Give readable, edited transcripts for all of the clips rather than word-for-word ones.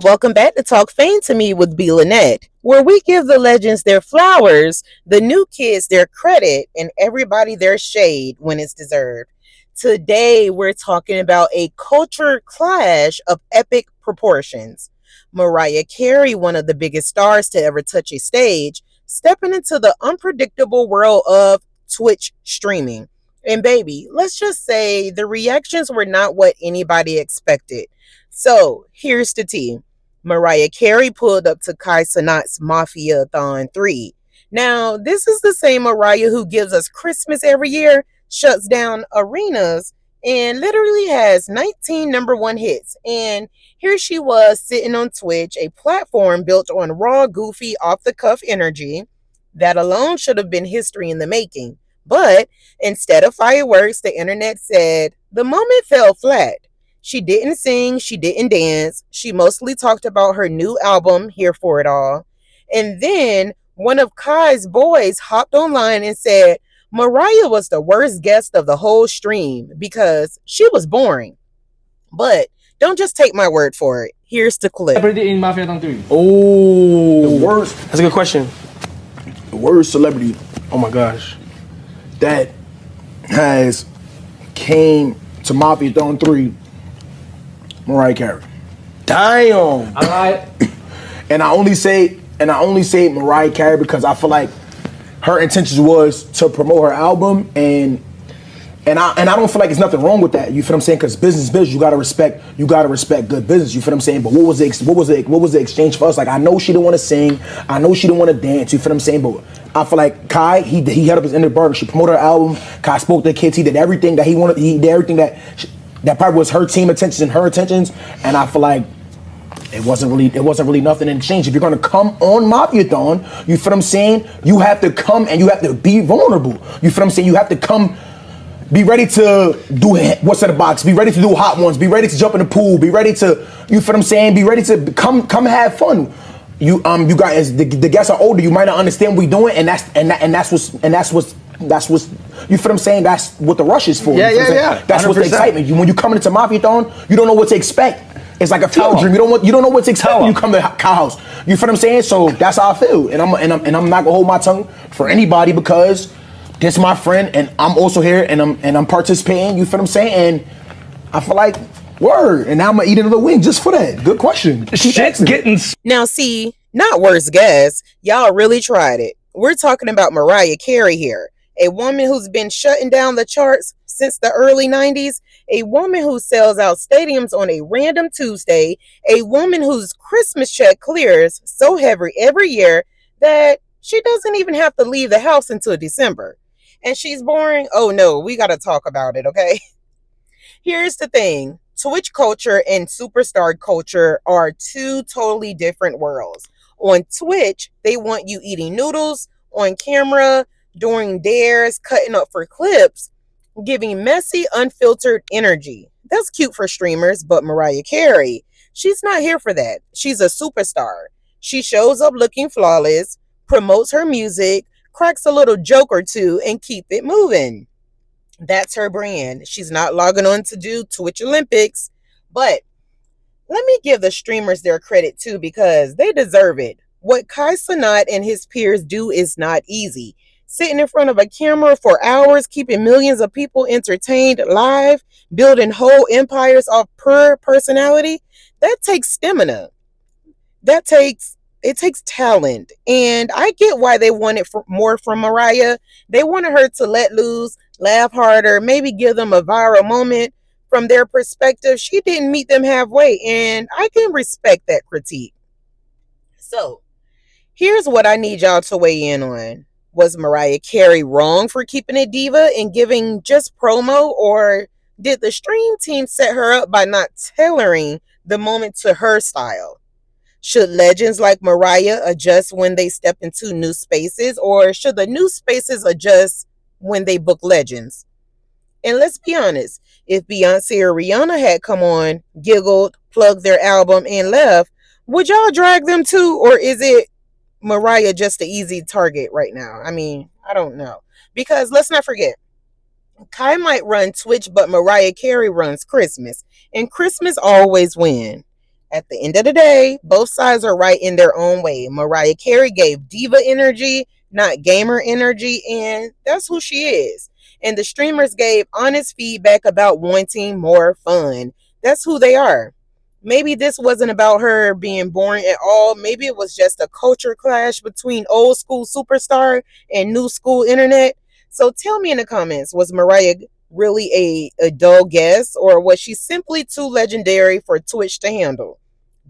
Welcome back to Talk Fame to Me with B.Lynette, where we give the legends their flowers, the new kids their credit, and everybody their shade when it's deserved. Today, we're talking about a culture clash of epic proportions. Mariah Carey, one of the biggest stars to ever touch a stage, stepping into the unpredictable world of Twitch streaming. And baby, let's just say the reactions were not what anybody expected. So here's the tea. Mariah Carey pulled up to Cenat's Mafia-thon 3. Now, this is the same Mariah who gives us Christmas every year, shuts down arenas, and literally has 19 number one hits. And here she was sitting on Twitch, a platform built on raw, goofy, off the cuff energy. That alone should have been history in the making. But instead of fireworks, the internet said the moment fell flat. She didn't sing, she didn't dance. She mostly talked about her new album, Here for It All. And then one of Kai's boys hopped online and said Mariah was the worst guest of the whole stream because she was boring. But don't just take my word for it. Here's the clip. Celebrity in Mafia Tang 3. Oh, the worst. That's a good question. The worst celebrity Oh my gosh. that has came to Mafia Throne 3, Mariah Carey. Damn. Alright. And I only say Mariah Carey because I feel like her intentions was to promote her album and I don't feel like there's nothing wrong with that. You feel what I'm saying? Because business is business. You gotta respect good business. You feel what I'm saying? But what was the exchange for us? Like I know she didn't want to sing. I know she didn't want to dance. You feel what I'm saying? But I feel like Kai, he held up his end of the bargain. She promoted her album. Kai spoke to the kids. He did everything that he wanted. He did everything that probably was her team intentions and her intentions. And I feel like it wasn't really nothing in exchange. If you're gonna come on Mafiathon, you feel what I'm saying? You have to come and you have to be vulnerable. You feel what I'm saying? You have to come. Be ready to do what's in the box. Be ready to do hot ones. Be ready to jump in the pool. Be ready to, you feel what I'm saying? Be ready to come have fun. You guys, the guests are older. You might not understand what we're doing, and that's what's you feel what I'm saying? That's what the rush is for. Yeah, you feel yeah, what I'm saying? yeah. That's what's the 100%. excitement. When you come into Mafiathon, you don't know what to expect. It's like a field dream. You don't know what to expect when you come to Cow House. You feel what I'm saying? So that's how I feel, and I'm not gonna hold my tongue for anybody because this is my friend, and I'm also here, and I'm participating. You feel what I'm saying? And I feel like word, and now I'm gonna eat another wing just for that. Good question. Shit's getting. Now, see, not worst guess. Y'all really tried it. We're talking about Mariah Carey here, a woman who's been shutting down the charts since the early 90s, a woman who sells out stadiums on a random Tuesday, a woman whose Christmas check clears so heavy every year that she doesn't even have to leave the house until December. And she's boring? Oh no, we gotta talk about it, okay? Here's the thing. Twitch culture and superstar culture are two totally different worlds. On Twitch, they want you eating noodles on camera, doing dares, cutting up for clips, giving messy, unfiltered energy. That's cute for streamers, but Mariah Carey, she's not here for that. She's a superstar. She shows up looking flawless, promotes her music, cracks a little joke or two, and keep it moving. That's her brand. She's not logging on to do Twitch Olympics, but let me give the streamers their credit too because they deserve it. What Cenat and his peers do is not easy. Sitting in front of a camera for hours, keeping millions of people entertained live, building whole empires off per personality, that takes stamina. It takes talent. And I get why they wanted more from Mariah. They wanted her to let loose, laugh harder, maybe give them a viral moment. From their perspective, she didn't meet them halfway, and I can respect that critique. So, here's what I need y'all to weigh in on. Was Mariah Carey wrong for keeping it diva and giving just promo, or did the stream team set her up by not tailoring the moment to her style? Should legends like Mariah adjust when they step into new spaces, or should the new spaces adjust when they book legends? And let's be honest, if Beyonce or Rihanna had come on, giggled, plugged their album, and left, would y'all drag them too, or is it Mariah just an easy target right now? I mean, I don't know. Because let's not forget, Kai might run Twitch, but Mariah Carey runs Christmas. And Christmas always wins. At the end of the day, both sides are right in their own way. Mariah Carey gave diva energy, not gamer energy, and that's who she is. And the streamers gave honest feedback about wanting more fun. That's who they are. Maybe this wasn't about her being boring at all. Maybe it was just a culture clash between old school superstar and new school internet. So tell me in the comments, was Mariah really a dull guest, or was she simply too legendary for Twitch to handle?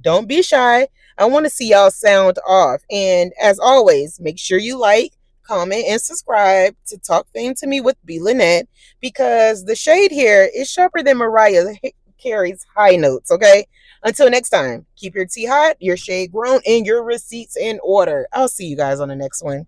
Don't be shy. I want to see y'all sound off. And as always, make sure you like, comment, and subscribe to Talk Fame to Me with B.Lynette, because the shade here is sharper than Mariah Carey's high notes, okay? Until next time, keep your tea hot, your shade grown, and your receipts in order. I'll see you guys on the next one.